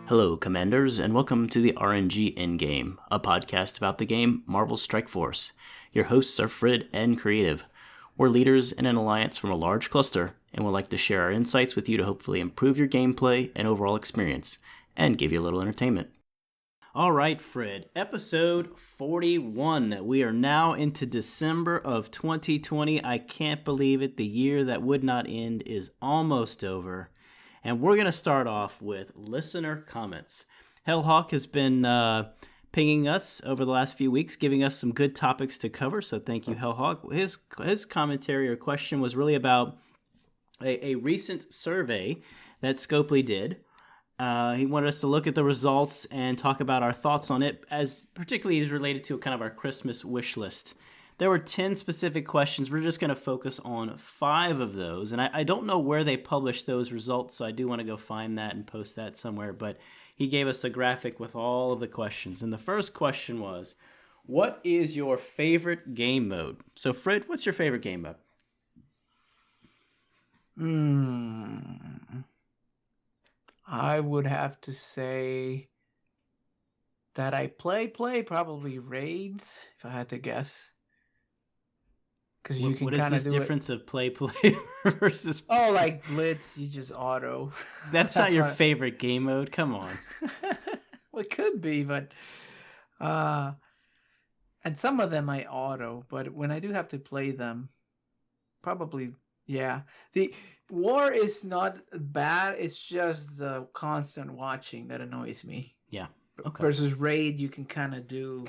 Hello, Commanders, and welcome to the RNG Endgame, a podcast about the game Marvel Strike Force. Your hosts are Frid and Creative. We're leaders in an alliance from a large cluster, and would like to share our insights with you to hopefully improve your gameplay and overall experience, and give you a little entertainment. All right, Frid, episode 41. We are now into December of 2020. I can't believe it. The year that would not end is almost over. And we're going to start off with listener comments. Hellhawk has been pinging us over the last few weeks, giving us some good topics to cover. So thank you, Hellhawk. His commentary or question was really about a recent survey that Scopely did. He wanted us to look at the results and talk about our thoughts on it, as particularly is related to kind of our Christmas wish list. There were 10 specific questions. We're just going to focus on 5 of those. And I don't know where they published those results, so I do want to go find that and post that somewhere. But he gave us a graphic with all of the questions. And the first question was, what is your favorite game mode? So, Frid, what's your favorite game mode? I would have to say that I play probably raids, if I had to guess. Because you can what is this difference of play versus... Oh, like Blitz, you just auto. That's not your favorite game mode? Come on. Well, it could be, but... and some of them I auto, but when I do have to play them, probably, yeah. The war is not bad, it's just the constant watching that annoys me. Yeah. Okay. Versus raid, you can kind of do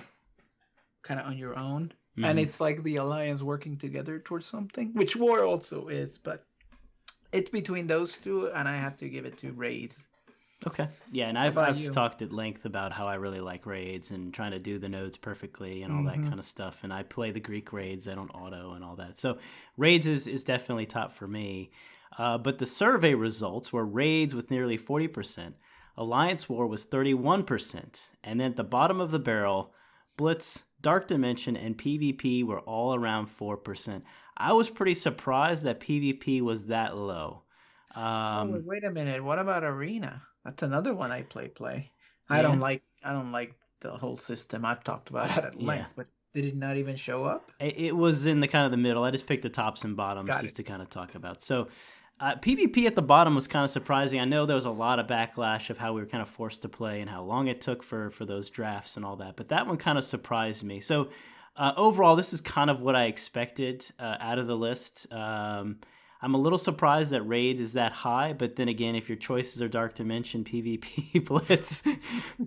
on your own. Mm-hmm. And it's like the alliance working together towards something, which war also is, but it's between those two, and I have to give it to raids. Okay. Yeah, and I've talked at length about how I really like raids and trying to do the nodes perfectly and all that kind of stuff. And I play the Greek raids, I don't auto and all that. So raids is definitely top for me. But the survey results were raids with nearly 40%. Alliance War was 31%. And then at the bottom of the barrel, Blitz, Dark Dimension, and PvP were all around 4%. I was pretty surprised that PvP was that low. Wait a minute. What about Arena? That's another one I play. I Yeah. don't like the whole system. I've talked about it at length, but did it not even show up? It was in the kind of the middle. I just picked the tops and bottoms just to kind of talk about. So PvP at the bottom was kind of surprising. I know there was a lot of backlash of how we were kind of forced to play and how long it took for those drafts and all that. But that one kind of surprised me. So overall, this is kind of what I expected out of the list. I'm a little surprised that Raid is that high, but then again, if your choices are Dark Dimension, PvP, Blitz,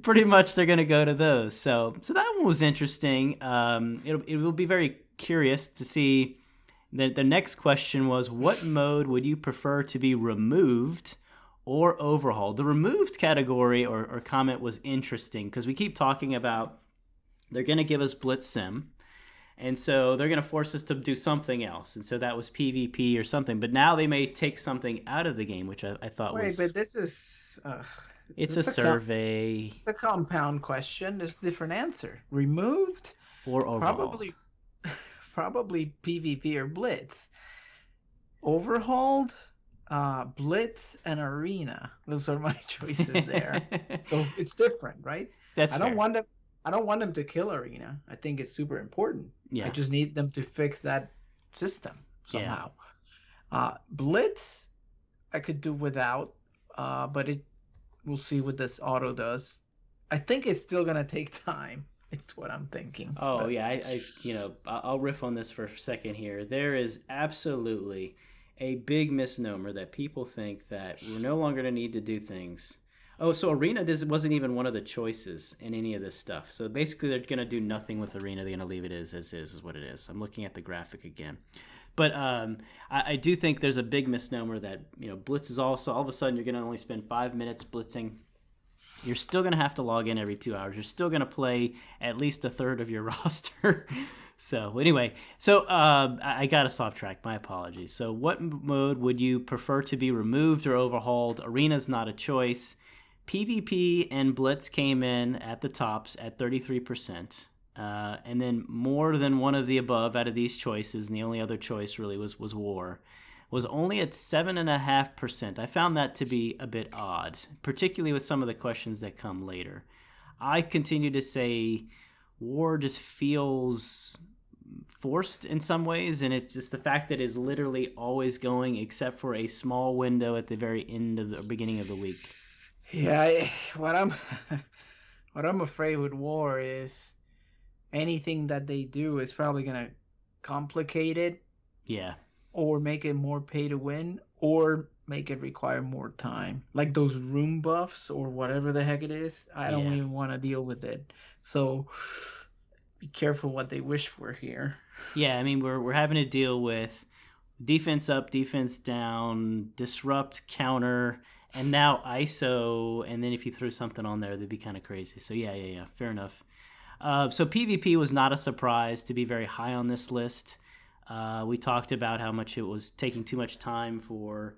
pretty much they're going to go to those. So that one was interesting. It will be very curious to see. The next question was, what mode would you prefer to be removed or overhauled? The removed category or comment was interesting because we keep talking about they're going to give us Blitz Sim. And so they're going to force us to do something else. And so that was PvP or something. But now they may take something out of the game, which I thought was... Wait, but this is... it's a survey. It's a compound question. There's a different answer. Removed? Or overhauled? Probably PvP or Blitz. Overhauled? Blitz and Arena. Those are my choices there. So it's different, right? That's fair. I don't want them to kill Arena. I think it's super important. Yeah. I just need them to fix that system somehow. Yeah. Blitz, I could do without, but we'll see what this auto does. I think it's still gonna take time. It's what I'm thinking. Oh, but... yeah. I'll riff on this for a second here. There is absolutely a big misnomer that people think that we're no longer going to need to do things. Oh, so Arena wasn't even one of the choices in any of this stuff. So basically, they're going to do nothing with Arena. They're going to leave it as is what it is. I'm looking at the graphic again. But I do think there's a big misnomer that Blitz is also all of a sudden you're going to only spend 5 minutes blitzing. You're still going to have to log in every 2 hours. You're still going to play at least a third of your roster. So anyway, I got us off track. My apologies. So what mode would you prefer to be removed or overhauled? Arena's not a choice. PvP and Blitz came in at the tops at 33%. And then more than one of the above out of these choices, and the only other choice really was War, was only at 7.5%. I found that to be a bit odd, particularly with some of the questions that come later. I continue to say war just feels forced in some ways, and it's just the fact that it's literally always going except for a small window at the very end of the beginning of the week. Yeah, what I'm afraid with war is anything that they do is probably gonna complicate it. Yeah. Or make it more pay to win, or make it require more time. Like those room buffs or whatever the heck it is. I don't even want to deal with it. So be careful what they wish for here. Yeah, I mean we're having to deal with defense up, defense down, disrupt, counter, and now ISO, and then if you threw something on there, they'd be kind of crazy. So yeah, fair enough. So PvP was not a surprise to be very high on this list. We talked about how much it was taking too much time for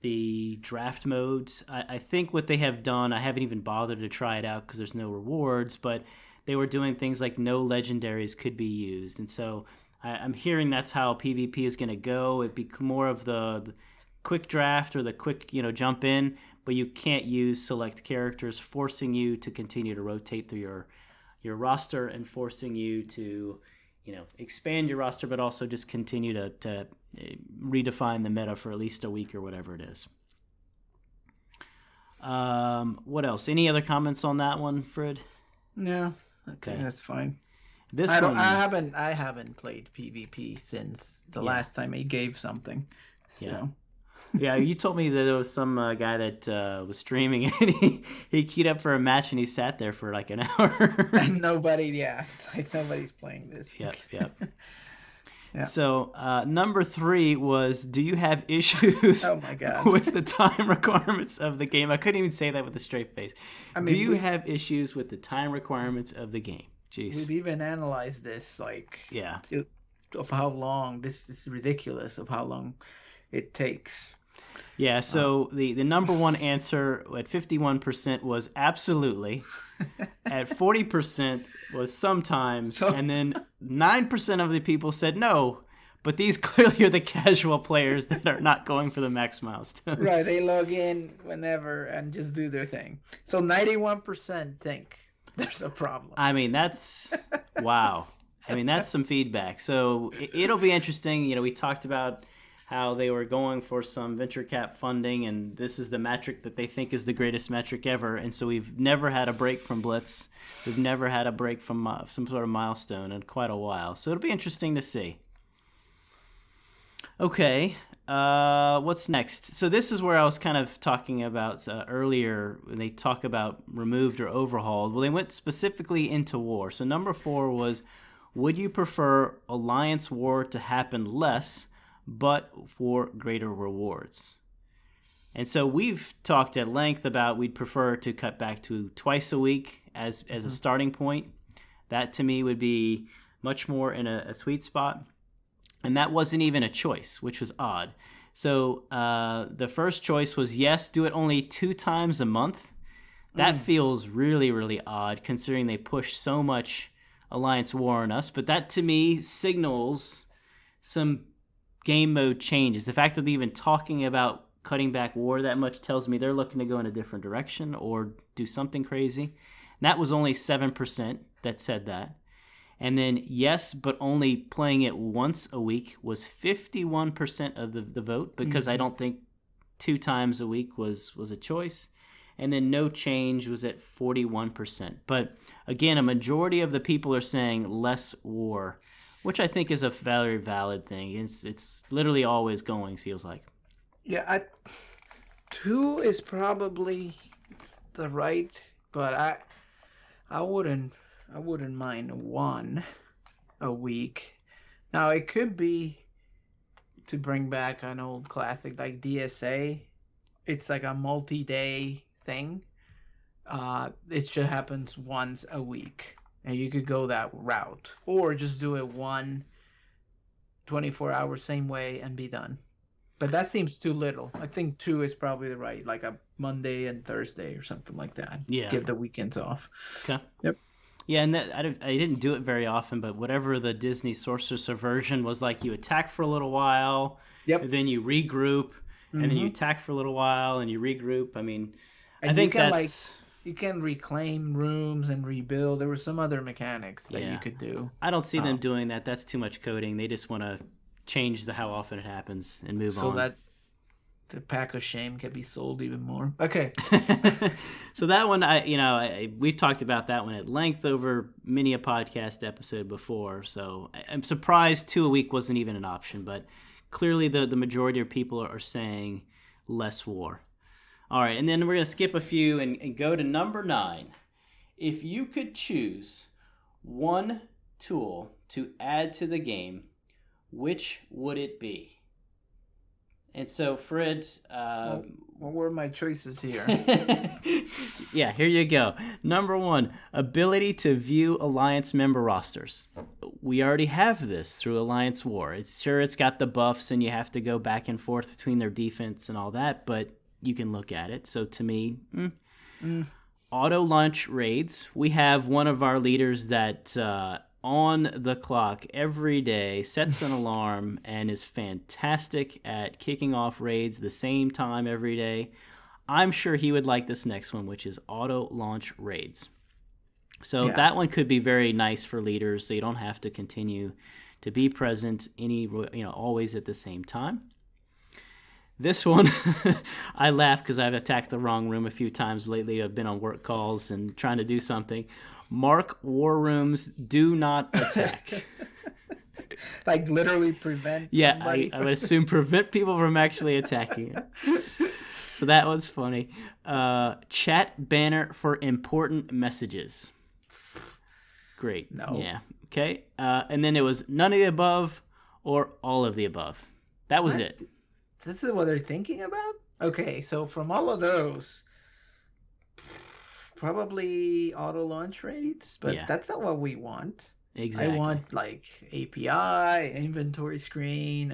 the draft modes. I think what they have done, I haven't even bothered to try it out because there's no rewards, but they were doing things like no legendaries could be used. And so I'm hearing that's how PvP is going to go. It'd be more of the quick draft or the quick, jump in, but you can't use select characters, forcing you to continue to rotate through your roster and forcing you to expand your roster, but also just continue to redefine the meta for at least a week or whatever it is. What else? Any other comments on that one, Frid? No, okay, that's fine. I haven't played PvP since the last time he gave something. So. Yeah. Yeah, you told me that there was some guy that was streaming and he queued up for a match and he sat there for like an hour. And nobody's playing this. Yep. Yeah. So number 3 was, do you have issues with the time requirements of the game? I couldn't even say that with a straight face. Do you have issues with the time requirements of the game? Jeez. We've even analyzed this, of how long, this is ridiculous of how long it takes. Yeah, so the number one answer at 51% was absolutely. At 40% was sometimes. And then 9% of the people said no. But these clearly are the casual players that are not going for the max milestones. Right, they log in whenever and just do their thing. So 91% think there's a problem. I mean, that's... wow. I mean, that's some feedback. So it'll be interesting. We talked about how they were going for some venture cap funding, and this is the metric that they think is the greatest metric ever. And so we've never had a break from Blitz. We've never had a break from some sort of milestone in quite a while. So it'll be interesting to see. Okay, what's next? So this is where I was kind of talking about earlier when they talk about removed or overhauled. Well, they went specifically into war. So number 4 was, would you prefer Alliance War to happen less, but for greater rewards? And so we've talked at length about we'd prefer to cut back to twice a week as a starting point. That to me would be much more in a sweet spot. And that wasn't even a choice, which was odd. So the first choice was, yes, do it only 2 times a month. That feels really, really odd considering they push so much Alliance War on us. But that to me signals some game mode changes. The fact that they're even talking about cutting back war that much tells me they're looking to go in a different direction or do something crazy. And that was only 7% that said that. And then yes, but only playing it once a week was 51% of the vote, because I don't think 2 times a week was a choice. And then no change was at 41%. But again, a majority of the people are saying less war, which I think is a very valid thing. It's literally always going, feels like. Yeah, 2 is probably the right, but I wouldn't mind 1 a week. Now it could be to bring back an old classic like DSA. It's like a multi-day thing. It just happens once a week. And you could go that route. Or just do it 24 hours same way and be done. But that seems too little. I think 2 is probably the right, like a Monday and Thursday or something like that. Yeah. Give the weekends off. Okay. Yep. Yeah, and I didn't do it very often, but whatever the Disney Sorceress version was like, you attack for a little while, Yep. and then you regroup, and then you Mm-hmm. attack for a little while, and you regroup. I mean, I And think that's... you can reclaim rooms and rebuild. There were some other mechanics that you Yeah. could do. I don't see them doing that. That's too much coding. They just want to change how often it happens and move So on. that the pack of shame can be sold even more. Okay. So that one, we've talked about that one at length over many a podcast episode before. So I'm surprised 2 a week wasn't even an option, but clearly the majority of people are saying less war. All right, and then we're going to skip a few and go to number 9. If you could choose one tool to add to the game, which would it be? And so, Frid... what were my choices here? Yeah, here you go. Number 1, ability to view Alliance member rosters. We already have this through Alliance War. It's got the buffs and you have to go back and forth between their defense and all that, but you can look at it. So to me, auto launch raids. We have one of our leaders that on the clock every day sets an alarm and is fantastic at kicking off raids the same time every day. I'm sure he would like this next one, which is auto launch raids. So that one could be very nice for leaders, so you don't have to continue to be present always at the same time. This one, I laugh because I've attacked the wrong room a few times lately. I've been on work calls and trying to do something. Mark war rooms, do not attack. Like literally prevent somebody I would assume prevent people from actually attacking it. So that was funny. Chat banner for important messages. Great. No. Yeah. Okay. And then it was none of the above or all of the above. That was it. This is what they're thinking about? Okay, so from all of those, probably auto launch rates, but that's not what we want. Exactly. I want like API, inventory screen.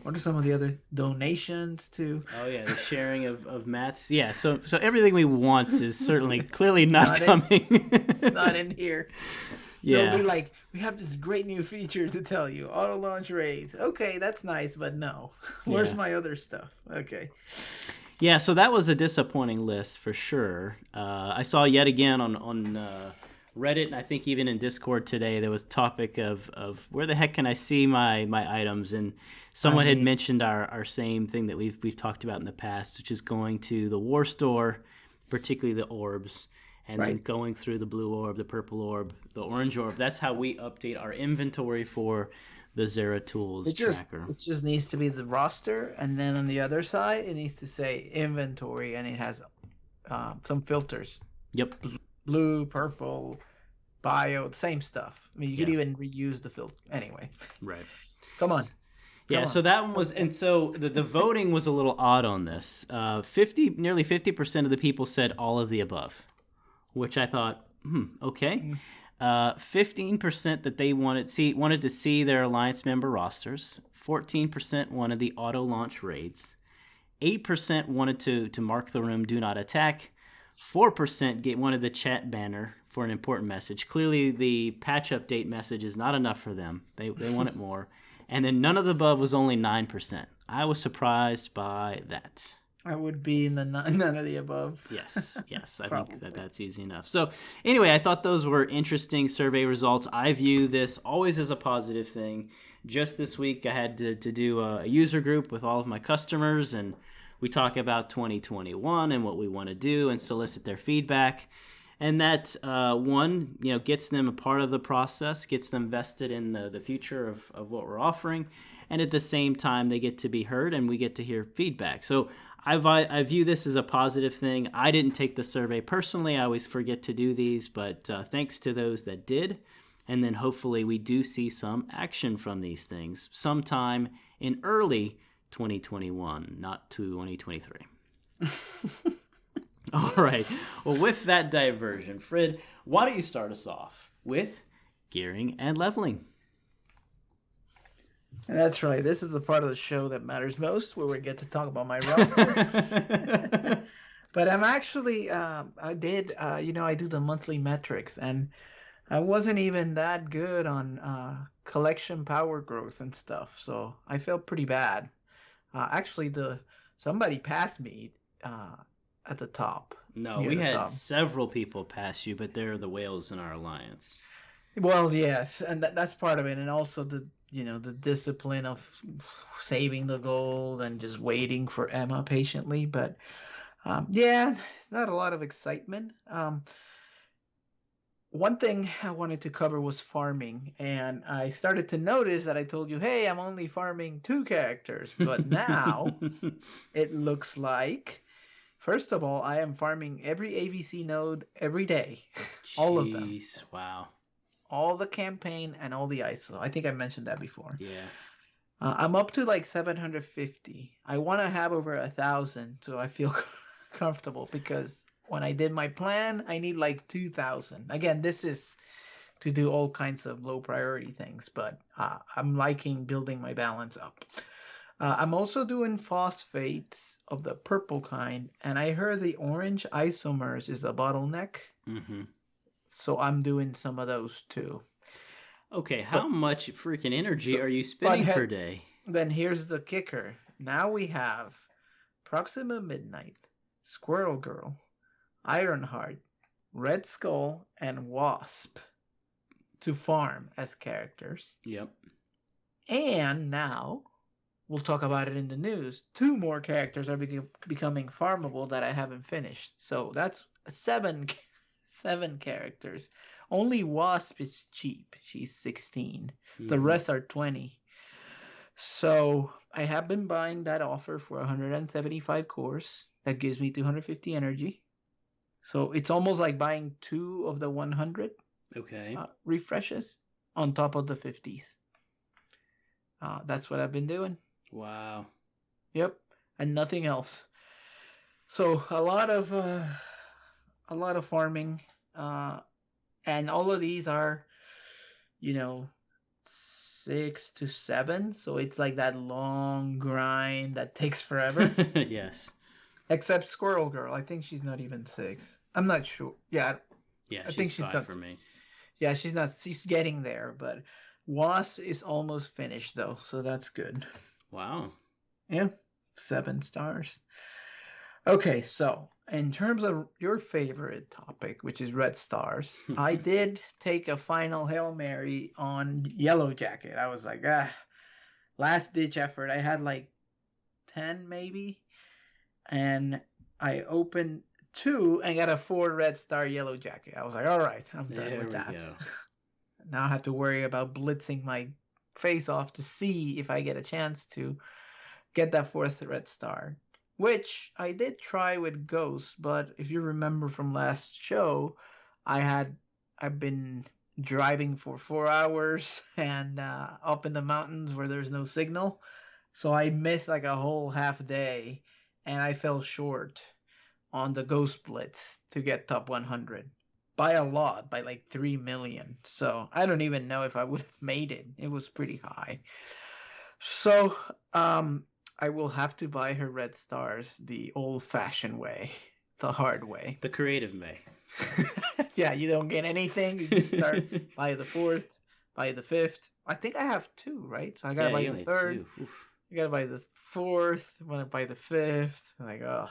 What are some of the other donations to? Oh yeah, the sharing of mats. Yeah, so everything we want is certainly clearly not coming. Not in here. Yeah. They'll be like, we have this great new feature to tell you. Auto launch raids. Okay, that's nice, but no. Where's my other stuff? Okay. Yeah, so that was a disappointing list for sure. I saw yet again on Reddit, and I think even in Discord today, there was topic of where the heck can I see my items? And someone had mentioned our same thing that we've talked about in the past, which is going to the war store, particularly the orbs, and then going through the blue orb, the purple orb, the orange orb. That's how we update our inventory for the Zera Tools tracker. It just needs to be the roster, and then on the other side, it needs to say inventory, and it has some filters. Yep. Blue, purple, bio, same stuff. I mean, you could even reuse the filter. Anyway. Right. Come on. Yeah, so that one was, and so the voting was a little odd on this. Nearly 50% of the people said all of the above, which I thought, okay. 15% that they wanted to see their Alliance member rosters. 14% wanted the auto launch raids. 8% wanted to mark the room do not attack. 4% wanted the chat banner for an important message. Clearly, the patch update message is not enough for them. They want it more. And then none of the above was only 9%. I was surprised by that. I would be in the none of the above. Yes. I think that's easy enough. So anyway, I thought those were interesting survey results. I view this always as a positive thing. Just this week, I had to do a user group with all of my customers, and we talk about 2021 and what we want to do and solicit their feedback. And that, gets them a part of the process, gets them vested in the future of what we're offering. And at the same time, they get to be heard and we get to hear feedback. So I view this as a positive thing. I didn't take the survey personally. I always forget to do these, but thanks to those that did. And then hopefully we do see some action from these things sometime in early 2021, not 2023. All right. Well, with that diversion, Frid, why don't you start us off with gearing and leveling? That's right. This is the part of the show that matters most, where we get to talk about my roster. But I'm actually, I do the monthly metrics, and I wasn't even that good on collection power growth and stuff, so I felt pretty bad. Actually, the somebody passed me uh, at the top, No, near we the had top. several people pass you, but they're the whales in our alliance. Well, yes, and that's part of it, and also the discipline of saving the gold and just waiting for Emma patiently. But yeah, it's not a lot of excitement. One thing I wanted to cover was farming, and I started to notice that I told you, hey, I'm only farming 2 characters, but now it looks like, first of all, I am farming every AVC node every day, all of them, Jeez, wow. all the campaign and all the ISO. I think I mentioned that before. Yeah. I'm up to like 750. I want to have over 1,000, so I feel comfortable because when I did my plan, I need like 2,000. Again, this is to do all kinds of low priority things, but I'm liking building my balance up. I'm also doing phosphates of the purple kind, and I heard the orange isomers is a bottleneck, Mm-hmm. so I'm doing some of those too. Okay, how But much freaking energy so, are you but spending per day? then here's the kicker. Now we have Proxima Midnight, Squirrel Girl, Ironheart, Red Skull, and Wasp to farm as characters. Yep. And now, we'll talk about it in the news, 2 more characters are becoming farmable that I haven't finished. So that's 7 characters. Only Wasp is cheap. She's 16. The Mm-hmm. rest are 20. So I have been buying that offer for 175 cores. That gives me 250 energy. So it's almost like buying 2 of the 100 Okay. refreshes on top of the 50s. That's what I've been doing. Wow. Yep, and nothing else. So a lot of farming, and all of these are, you know, 6 to 7. So it's like that long grind that takes forever. Yes. Except Squirrel Girl, I think she's not even 6. I'm not sure. Yeah, Yeah, I think she's she's 5 not. for me. Yeah, she's not. She's getting there, but Wasp is almost finished though, so that's good. Wow. Yeah, 7 stars. Okay, so in terms of your favorite topic, which is red stars, I did take a final Hail Mary on Yellow Jacket. I was like, last ditch effort. I had like 10 maybe, and I opened 2 and got a 4 red star Yellow Jacket. I was like, all right, I'm done There with we that. go. Now I have to worry about blitzing my face off to see if I get a chance to get that 4th red star, which I did try with Ghost, but if you remember from last show, I've been driving for 4 hours and up in the mountains where there's no signal, so I missed like a whole half day, and I fell short on the Ghost Blitz to get top 100 by a lot, by like 3 million. So I don't even know if I would have made it. It was pretty high. So I will have to buy her red stars the old-fashioned way, the hard way. The creative May. Yeah, you don't get anything. You just start by the 4th, by the 5th. I think I have 2, right? So I gotta Yeah, buy you the only 3rd. 2. Oof. I gotta buy the 4th. I wanna buy the 5th. Like, ugh.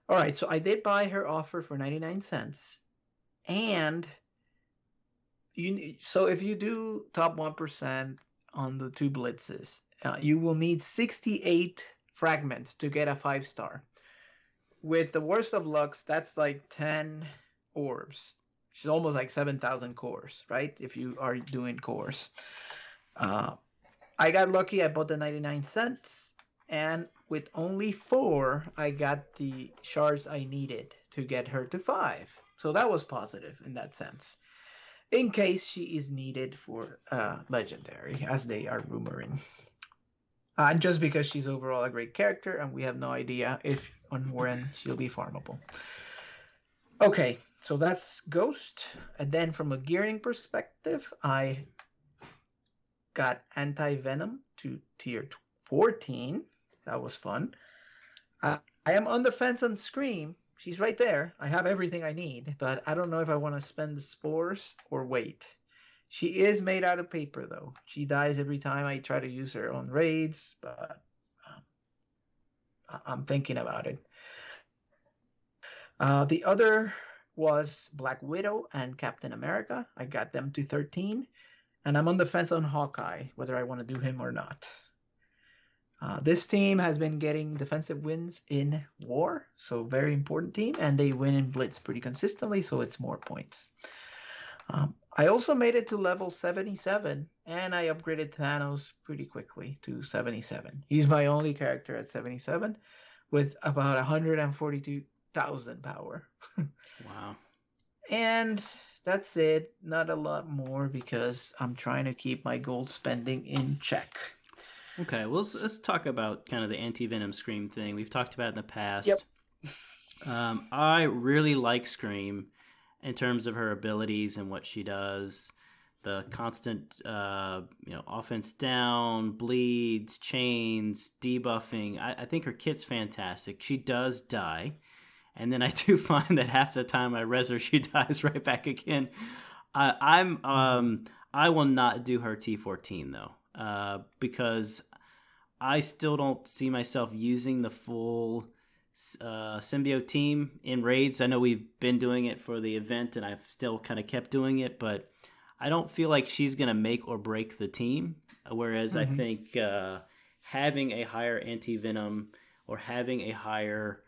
All right, so I did buy her offer for 99 cents, and so if you do top 1% on the 2 blitzes, you will need 68 fragments to get a 5-star. With the worst of lucks, that's like 10 orbs, which is almost like 7,000 cores, right? If you are doing cores. I got lucky. I bought the 99 cents, and with only 4, I got the shards I needed to get her to 5. So that was positive in that sense, in case she is needed for legendary, as they are rumoring. Just because she's overall a great character, and we have no idea if and when she'll be farmable. Okay, so that's Ghost. And then from a gearing perspective, I got Anti-Venom to tier 14. That was fun. I am on the fence on Scream. she's right there. I have everything I need, but I don't know if I want to spend the spores or wait. She is made out of paper, though. She dies every time I try to use her on raids, but I'm thinking about it. The other was Black Widow and Captain America. I got them to 13, and I'm on the fence on Hawkeye, whether I want to do him or not. This team has been getting defensive wins in war, so very important team, and they win in Blitz pretty consistently, so it's more points. I also made it to level 77, and I upgraded Thanos pretty quickly to 77. He's my only character at 77 with about 142,000 power. Wow. And that's it. Not a lot more because I'm trying to keep my gold spending in check. Okay, well, let's talk about kind of the anti-venom Scream thing. We've talked about it in the past. Yep. I really like Scream in terms of her abilities and what she does. The constant, offense down, bleeds, chains, debuffing. I think her kit's fantastic. She does die. And then I do find that half the time I res her, she dies right back again. I will not do her T14, though, because I still don't see myself using the full symbiote team in raids. I know we've been doing it for the event, and I've still kind of kept doing it, but I don't feel like she's going to make or break the team, whereas I think having a higher anti-venom or having a higher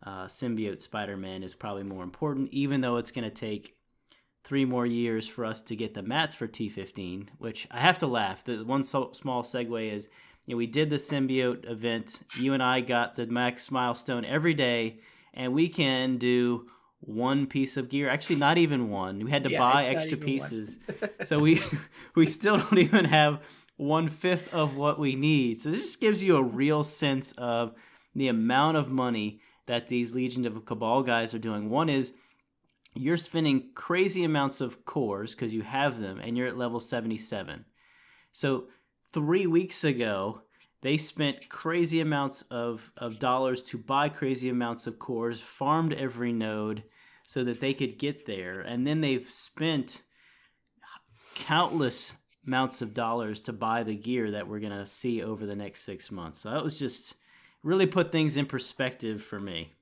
symbiote Spider-Man is probably more important, even though it's going to take 3 more years for us to get the mats for T15, which I have to laugh. The one small segue is, we did the symbiote event. You and I got the max milestone every day, and we can do one piece of gear. Actually, not even one. We had to buy extra pieces. So we still don't even have 1/5 of what we need. So this just gives you a real sense of the amount of money that these Legion of Cabal guys are doing. One is you're spending crazy amounts of cores because you have them, and you're at level 77. So 3 weeks ago, they spent crazy amounts of dollars to buy crazy amounts of cores, farmed every node so that they could get there. And then they've spent countless amounts of dollars to buy the gear that we're going to see over the next 6 months. So that was just really put things in perspective for me.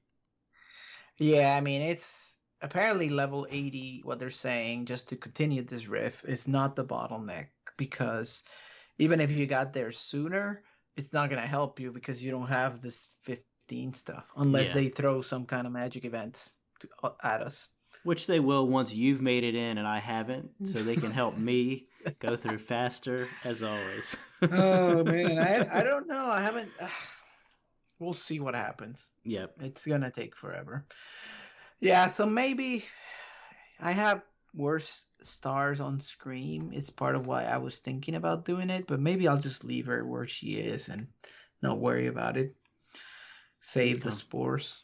Yeah, I mean, it's apparently level 80, what they're saying, just to continue this riff, is not the bottleneck, because even if you got there sooner, it's not going to help you because you don't have this 15 stuff, unless they throw some kind of magic events at us. Which they will once you've made it in and I haven't, so they can help me go through faster, as always. Oh, man, I don't know. I haven't... We'll see what happens. Yep. It's going to take forever. Yeah, so maybe I have worse stars on Scream. It's part of why I was thinking about doing it, but maybe I'll just leave her where she is and not worry about it. Save the spores.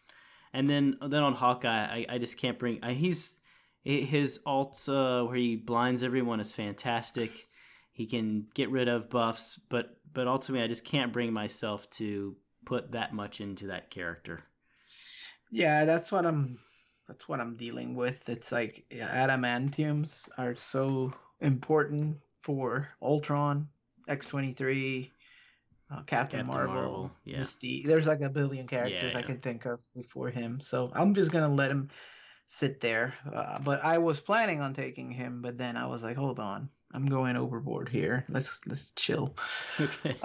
And then on Hawkeye, I just can't bring... his ult where he blinds everyone is fantastic. He can get rid of buffs, but ultimately I just can't bring myself to put that much into that character. Yeah, that's what I'm dealing with. It's like adamantiums are so important for Ultron, X-23, Captain Marvel, yeah. Mystique. There's like a billion characters I can think of before him. So I'm just gonna let him sit there. But I was planning on taking him, but then I was like, hold on, I'm going overboard here. Let's chill. Okay.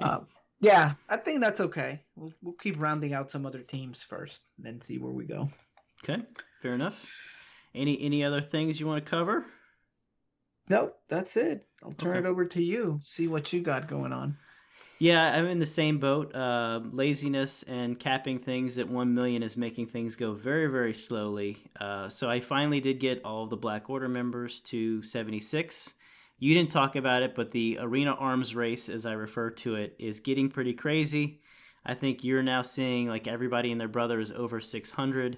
Yeah, I think that's okay. We'll keep rounding out some other teams first, then see where we go. Okay, fair enough. Any other things you want to cover? Nope, that's it. I'll turn it over to you. See what you got going on. Yeah, I'm in the same boat. Laziness and capping things at 1 million is making things go very, very slowly. So I finally did get all of the Black Order members to 76. You didn't talk about it, but the Arena Arms race, as I refer to it, is getting pretty crazy. I think you're now seeing like everybody and their brother is over 600.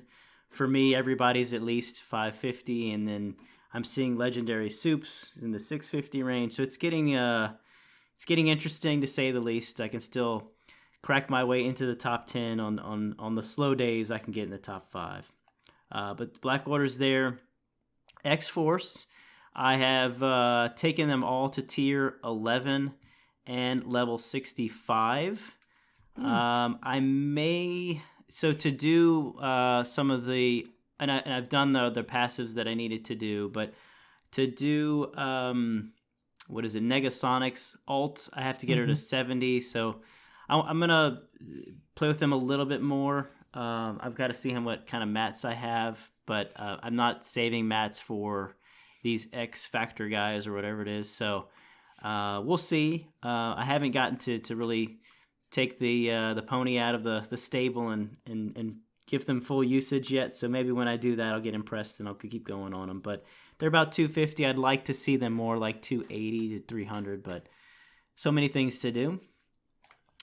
For me, everybody's at least 550, and then I'm seeing legendary soups in the 650 range. So it's getting interesting, to say the least. I can still crack my way into the top 10 on the slow days. I can get in the top 5. But Black Order's there. X-Force, I have taken them all to tier 11 and level 65. I may... So to do some of the... And I've done the passives that I needed to do, but to do... what is it? Negasonics alt, I have to get her to 70, so I'm going to play with them a little bit more. I've got to see what kind of mats I have, but I'm not saving mats for these X Factor guys or whatever it is, so we'll see. I haven't gotten to really take the pony out of the stable and give them full usage yet, so maybe when I do that I'll get impressed and I'll keep going on them. But they're about 250. I'd like to see them more like 280 to 300, but so many things to do.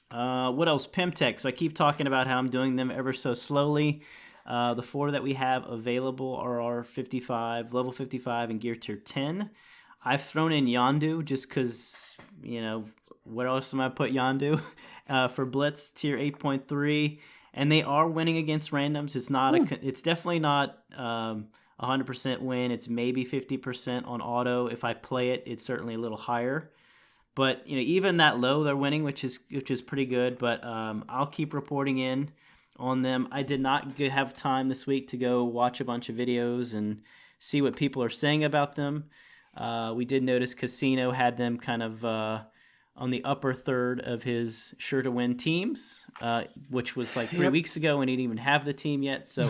What else? Pimtech. So I keep talking about how I'm doing them ever so slowly. The 4 that we have available are our 55, level 55 and gear tier 10. I've thrown in Yondu just because, what else am I put Yondu? For Blitz tier 8.3, and they are winning against randoms. It's not it's definitely not 100% win. It's maybe 50% on auto. If I play it, it's certainly a little higher. But even that low, they're winning, which is pretty good. But I'll keep reporting in on them. I did not have time this week to go watch a bunch of videos and see what people are saying about them. We did notice Casino had them kind of on the upper third of his sure to win teams, which was like 3 weeks ago, and he didn't even have the team yet. So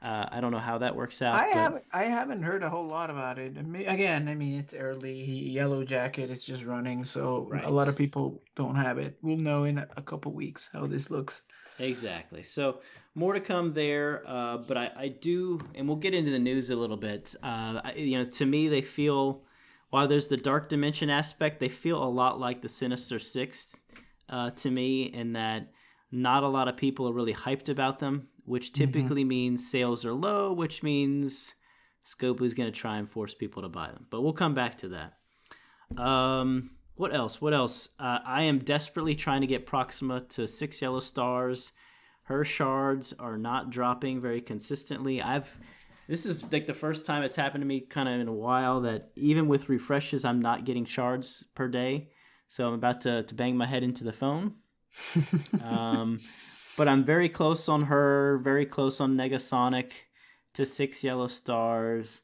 I don't know how that works out. I haven't heard a whole lot about it. Again, it's early. Yellow Jacket is just running, so a lot of people don't have it. We'll know in a couple weeks how this looks. Exactly. So more to come there, but I do, and we'll get into the news a little bit. To me, they feel, while there's the Dark Dimension aspect, they feel a lot like the Sinister Six to me, in that not a lot of people are really hyped about them, which typically means sales are low, which means Scopely's going to try and force people to buy them. But we'll come back to that. What else? I am desperately trying to get Proxima to 6 yellow stars. Her shards are not dropping very consistently. This is like the first time it's happened to me kind of in a while that even with refreshes, I'm not getting shards per day. So I'm about to bang my head into the phone. But I'm very close on her, very close on Negasonic to 6 yellow stars.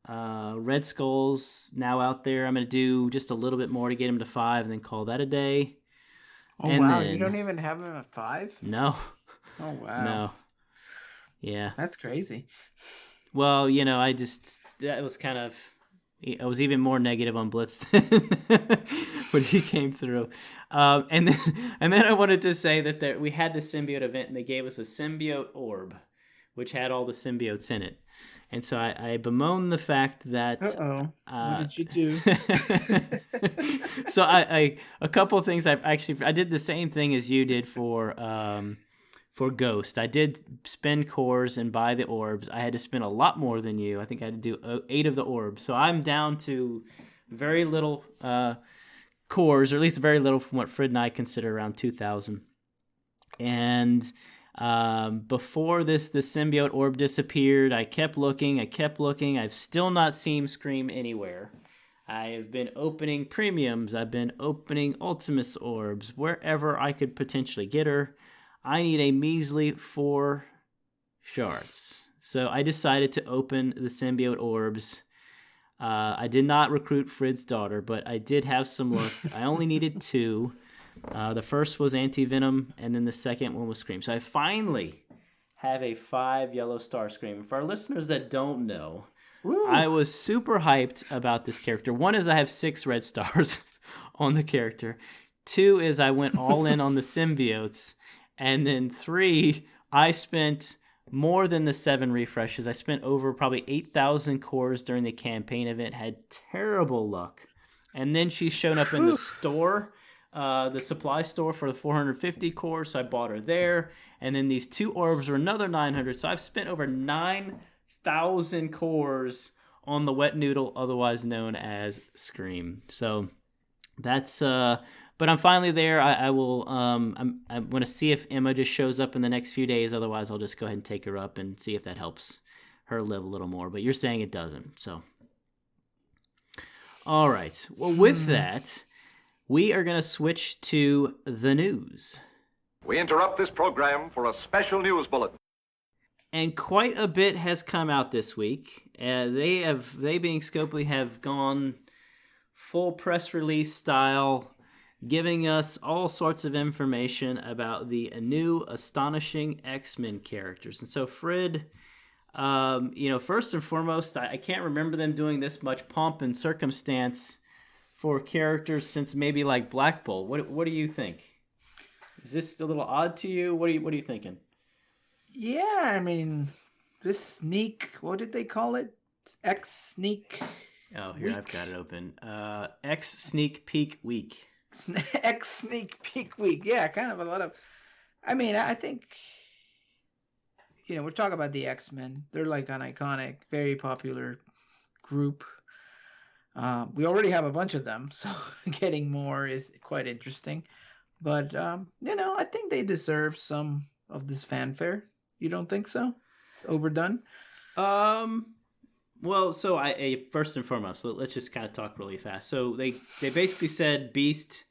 Red Skull's now out there. I'm going to do just a little bit more to get him to 5 and then call that a day. Oh, and wow. You don't even have him at 5? No. Oh, wow. No. Yeah. That's crazy. Well, that was kind of, I was even more negative on Blitz than when he came through. And then I wanted to say that we had the symbiote event and they gave us a symbiote orb, which had all the symbiotes in it. And so I bemoan the fact that... What did you do? So a couple of things I did the same thing as you did for Ghost. I did spend cores and buy the orbs. I had to spend a lot more than you. I think I had to do 8 of the orbs. So I'm down to very little cores, or at least very little from what Frid and I consider around 2,000. And before the symbiote orb disappeared, I kept looking. I've still not seen Scream anywhere. I have been opening premiums. I've been opening Ultimus orbs, wherever I could potentially get her. I need a measly 4 shards. So I decided to open the symbiote orbs. I did not recruit Frid's daughter, but I did have some luck. I only needed 2. The first was Anti-Venom, and then the second one was Scream. So I finally have a 5 yellow star Scream. For our listeners that don't know, woo, I was super hyped about this character. 1 is I have 6 red stars on the character. 2 is I went all in on the symbiotes. And then 3, I spent more than the 7 refreshes. I spent over probably 8,000 cores during the campaign event, had terrible luck. And then she's shown up in the store, the supply store for the 450 cores, so I bought her there. And then these 2 orbs were another 900. So I've spent over 9,000 cores on the wet noodle, otherwise known as Scream. So that's... But I'm finally there. I will. I'm going to see if Emma just shows up in the next few days. Otherwise, I'll just go ahead and take her up and see if that helps her live a little more, but you're saying it doesn't. So, all right. Well, with that, we are going to switch to the news. We interrupt this program for a special news bulletin. And quite a bit has come out this week. They being Scopely have gone full press release style, giving us all sorts of information about the new Astonishing X-Men characters. And so, Frid, first and foremost, I can't remember them doing this much pomp and circumstance for characters since maybe like Black Bolt. What do you think? Is this a little odd to you? What are you thinking? Yeah, I mean, this sneak, what did they call it? X sneak. Oh, here, week. I've got it open. X Sneak Peek Week. X sneak peek week. Yeah, kind of a lot of. I mean, I think. We're talking about the X-Men. They're like an iconic, very popular group. We already have a bunch of them, so getting more is quite interesting. But I think they deserve some of this fanfare. You don't think so? It's overdone. Well, so I first and foremost, let's just kind of talk really fast. So they basically said Beast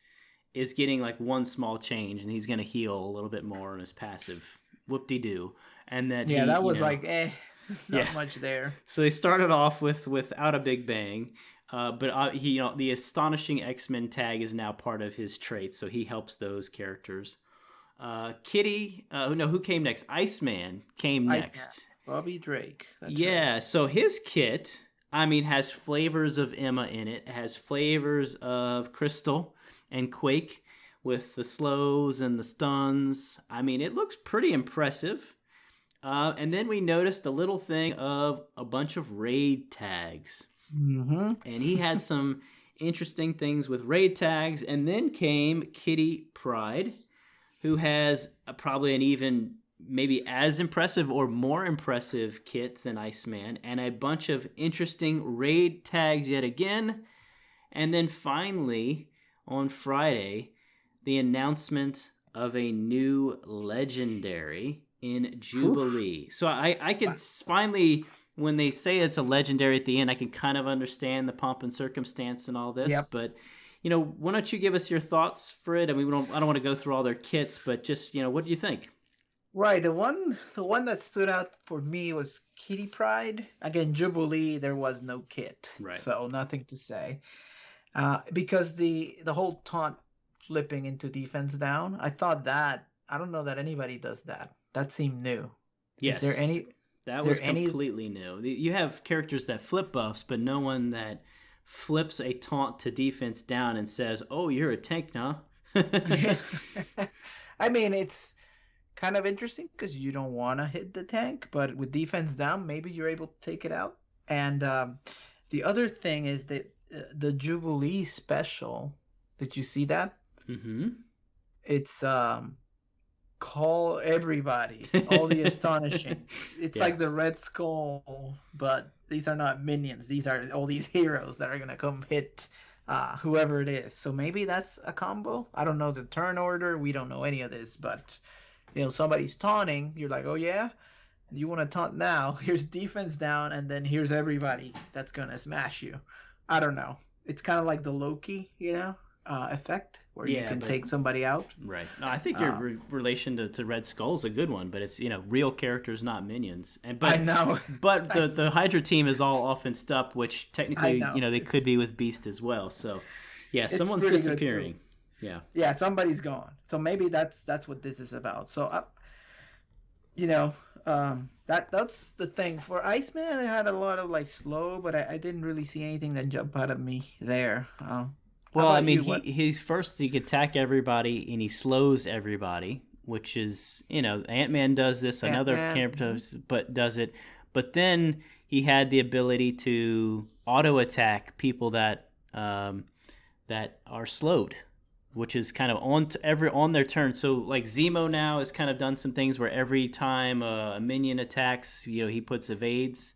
is getting like one small change, and he's going to heal a little bit more on his passive. Whoop-de-doo. And that that was not much there. So they started off without a big bang, but the Astonishing X-Men tag is now part of his traits, so he helps those characters. Kitty, who came next? Iceman came next. Bobby Drake. That's right. So his kit, has flavors of Emma in it. It has flavors of Crystal and Quake with the slows and the stuns. It looks pretty impressive. And then we noticed a little thing of a bunch of raid tags. Mm-hmm. And he had some interesting things with raid tags. And then came Kitty Pryde, who has probably an even maybe as impressive or more impressive kit than Iceman, and a bunch of interesting raid tags yet again. And then finally, on Friday, the announcement of a new legendary in Jubilee. Oof. So I could finally, when they say it's a legendary at the end, I can kind of understand the pomp and circumstance and all this. Yep. But why don't you give us your thoughts, Frid? I don't want to go through all their kits, but just what do you think? Right, the one that stood out for me was Kitty Pryde. Again, Jubilee, there was no kit, right? So nothing to say. Because the whole taunt flipping into defense down, I thought that I don't know that anybody does that. That seemed new. Yes. Is there any? That was completely new. You have characters that flip buffs, but no one that flips a taunt to defense down and says, "Oh, you're a tank now." It's kind of interesting because you don't want to hit the tank, but with defense down, maybe you're able to take it out. And the other thing is that the Jubilee special. Did you see that? Mm-hmm. It's call everybody, all the Astonishing. It's like the Red Skull, but these are not minions. These are all these heroes that are gonna come hit whoever it is. So maybe that's a combo. I don't know the turn order. We don't know any of this, but somebody's taunting. You're like, oh yeah, you want to taunt now? Here's defense down, and then here's everybody that's gonna smash you. I don't know. It's kind of like the Loki, effect where you can take somebody out. Right. No, I think your relation to Red Skull is a good one, but it's real characters, not minions. I know. But the Hydra team is all offensed up, which technically they could be with Beast as well. So yeah, someone's disappearing. Yeah. Yeah, somebody's gone. So maybe that's what this is about. So that's the thing. For Iceman, I had a lot of slow, but I didn't really see anything that jumped out at me there. He's first he could attack everybody and he slows everybody, which is Ant-Man does this, another character but does it. But then he had the ability to auto attack people that are slowed, which is kind of on their turn. So like Zemo now has kind of done some things where every time a minion attacks, he puts evades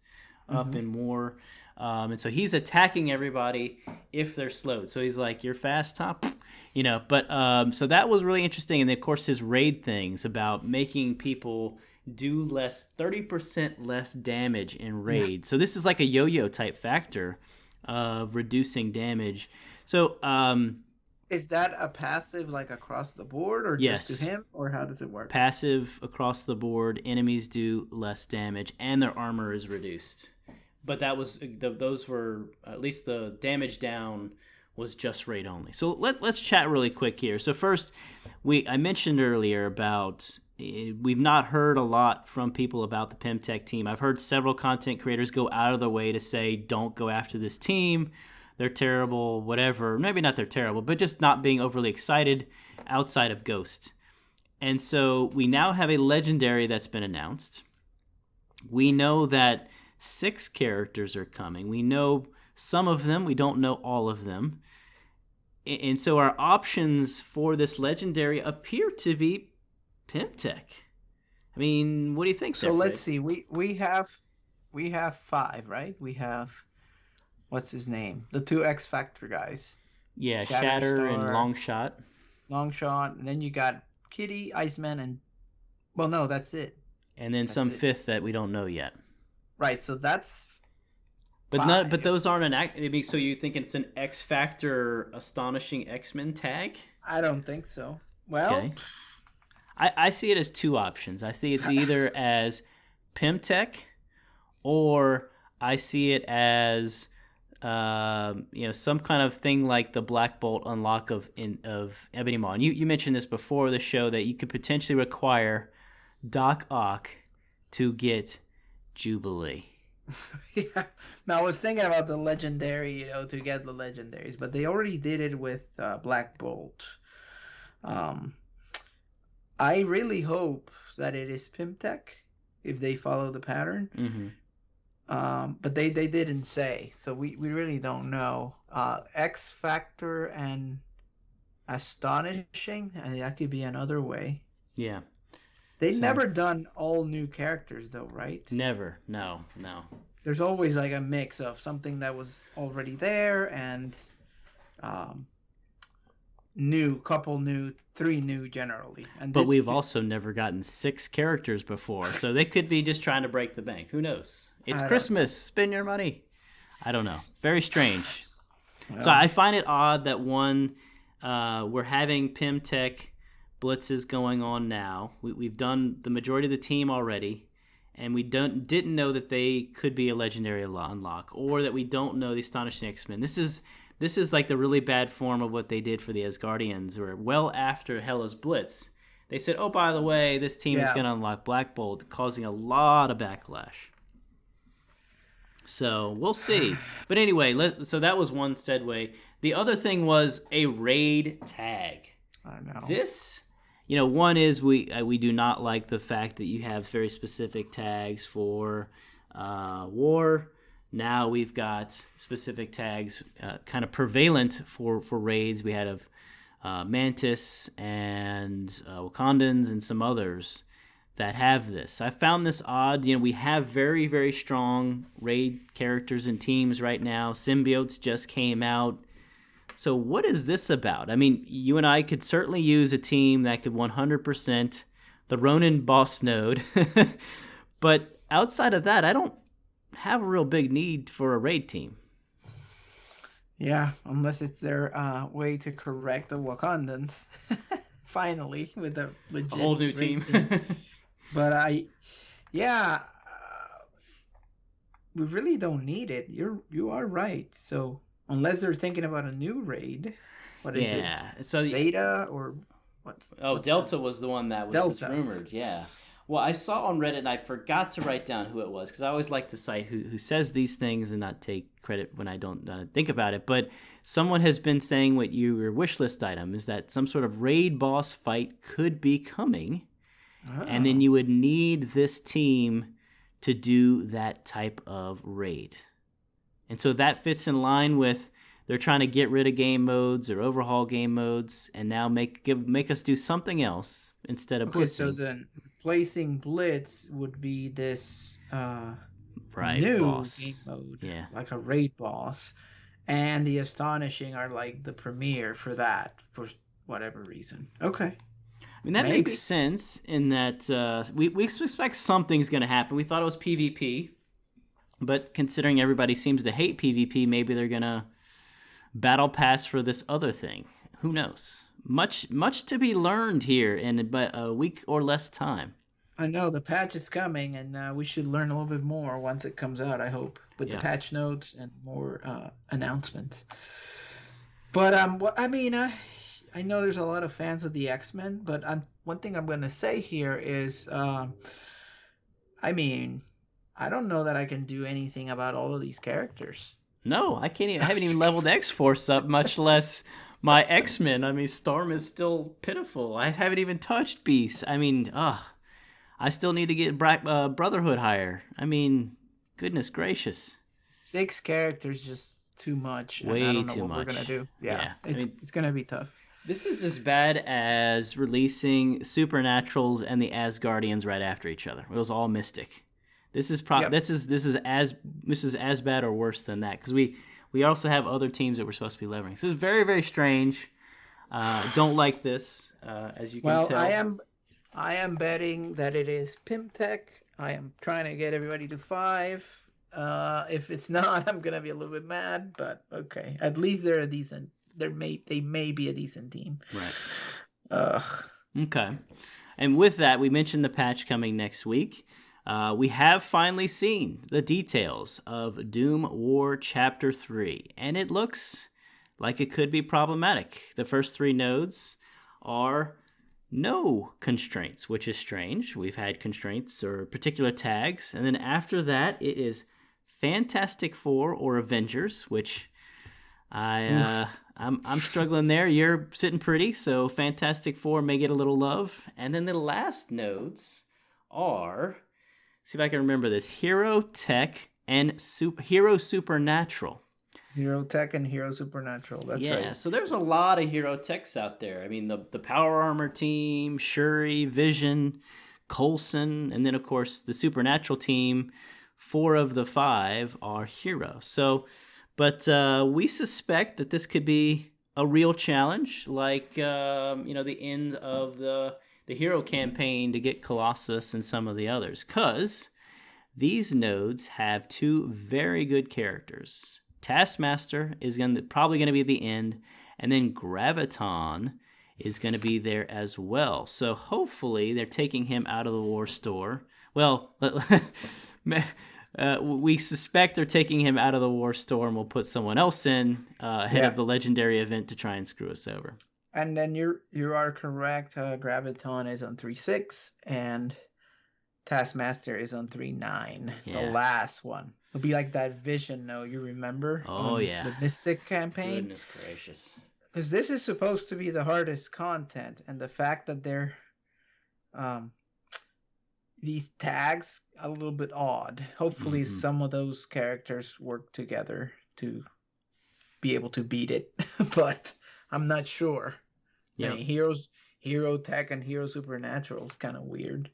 up and more. And so he's attacking everybody if they're slowed. So he's like, you're fast, huh? But so that was really interesting. And then, of course, his raid things about making people do 30% less damage in raid. Yeah. So this is like a yo-yo type factor of reducing damage. So is that a passive like across the board, or yes, just to him, or how does it work? Passive across the board. Enemies do less damage, and their armor is reduced. But that was those were at least the damage down was just raid only. So let's chat really quick here. So first, I mentioned earlier about we've not heard a lot from people about the PimTech team. I've heard several content creators go out of their way to say, don't go after this team. They're terrible, whatever. Maybe not they're terrible, but just not being overly excited outside of Ghost. And so we now have a legendary that's been announced. We know that 6 characters are coming. We know some of them. We don't know all of them. And so our options for this legendary appear to be PimTech. I mean, what do you think? So let's see. We have 5, right? We have, what's his name? The 2 X Factor guys. Yeah, Shatter and Longshot. Longshot, and then you got Kitty, Iceman, and well, no, that's it. And then some 5th that we don't know yet. Right. So that's. But those aren't an act. So you think it's an X Factor Astonishing X-Men tag? I don't think so. Well, okay. I see it as 2 options. I see it's either as PimTech, or I see it as some kind of thing like the Black Bolt unlock of Ebony Maw. And you mentioned this before the show that you could potentially require Doc Ock to get Jubilee. Yeah. Now I was thinking about the legendary, to get the legendaries, but they already did it with Black Bolt. I really hope that it is PimTech if they follow the pattern. Mm-hmm. But they didn't say, so we really don't know. X Factor and Astonishing, that could be another way. Yeah. They've never done all new characters, though, right? Never. No. There's always like a mix of something that was already there and new, 3 new generally. But we've also never gotten 6 characters before, so they could be just trying to break the bank. Who knows? It's Christmas. Spend your money. I don't know. Very strange. Well, so I find it odd that we're having PimTech blitzes going on now. We've done the majority of the team already, and we didn't know that they could be a legendary unlock, or that we don't know the Astonishing X-Men. This is like the really bad form of what they did for the Asgardians, where well after Hela's Blitz, they said, oh, by the way, this team is going to unlock Black Bolt, causing a lot of backlash. So we'll see. But anyway, so that was one segue. The other thing was a raid tag. I know. This... one is we do not like the fact that you have very specific tags for war. Now we've got specific tags kind of prevalent for raids. We had of Mantis and Wakandans and some others that have this. I found this odd. We have very, very strong raid characters and teams right now. Symbiotes just came out. So what is this about? I mean, you and I could certainly use a team that could 100% the Ronin boss node. But outside of that, I don't have a real big need for a raid team. Yeah, unless it's their way to correct the Wakandans. Finally, with a legit whole new team. But we really don't need it. You are right. So... unless they're thinking about a new raid. What is it? Yeah. So Zeta or what's Delta was the one that was rumored. Yeah. Well, I saw on Reddit, and I forgot to write down who it was, because I always like to cite who says these things and not take credit when I don't think about it. But someone has been saying what your wish list item is, that some sort of raid boss fight could be coming, and then you would need this team to do that type of raid. And so that fits in line with they're trying to get rid of game modes or overhaul game modes, and now make us do something else instead of blitzing. So then replacing Blitz would be this new boss game mode, like a raid boss, and the Astonishing are like the premiere for that for whatever reason. Okay. I mean, that Maybe. makes sense in that we expect something's going to happen. We thought it was PvP, but considering everybody seems to hate PvP, maybe they're going to battle pass for this other thing. Who knows? Much to be learned here in about a week or less time. I know the patch is coming, and we should learn a little bit more once it comes out, I hope, with the patch notes and more announcements. But I know there's a lot of fans of the X-Men, but one thing I'm going to say here is, I don't know that I can do anything about all of these characters. No, I can't. I haven't even leveled X-Force up, much less my X-Men. I mean, Storm is still pitiful. I haven't even touched Beast. I mean, I still need to get Brotherhood higher. I mean, goodness gracious. 6 characters, just too much. Way and I don't know too what much. We're gonna do. Yeah. Yeah. It's gonna be tough. This is as bad as releasing Supernaturals and the Asgardians right after each other. It was all Mystic. This is as bad or worse than that, because we also have other teams that we're supposed to be leveraging. So it's very, very strange. Don't like this, as you can tell. Well, I am betting that it is Pimtech. I am trying to get everybody to 5. If it's not, I'm gonna be a little bit mad. But okay, at least they're a decent. They may be a decent team. Right. Okay. And with that, we mentioned the patch coming next week. We have finally seen the details of Doom War Chapter 3, and it looks like it could be problematic. The first 3 nodes are no constraints, which is strange. We've had constraints or particular tags, and then after that, it is Fantastic Four or Avengers, which I'm struggling there. You're sitting pretty, so Fantastic Four may get a little love. And then the last nodes are, see if I can remember this, Hero Tech and Hero Supernatural. Hero Tech and Hero Supernatural. That's right. Yeah, so there's a lot of Hero Techs out there. I mean, the Power Armor team, Shuri, Vision, Coulson, and then, of course, the Supernatural team. 4 of the 5 are heroes. So, but we suspect that this could be a real challenge, like the end of the hero campaign to get Colossus and some of the others, because these nodes have 2 very good characters. Taskmaster is probably going to be at the end, and then Graviton is going to be there as well. So hopefully they're taking him out of the War Store. Well, we suspect they're taking him out of the War Store, and we'll put someone else in ahead of the legendary event to try and screw us over. And then you are correct. Graviton is on 3.6, and Taskmaster is on 3.9. Yeah. The last one. It'll be like that Vision, you remember? Oh, yeah. The Mystic campaign. Goodness gracious. Because this is supposed to be the hardest content, and the fact that they're these tags a little bit odd. Hopefully some of those characters work together to be able to beat it, but I'm not sure. Yeah. I mean, Hero Tech and Hero Supernatural is kind of weird.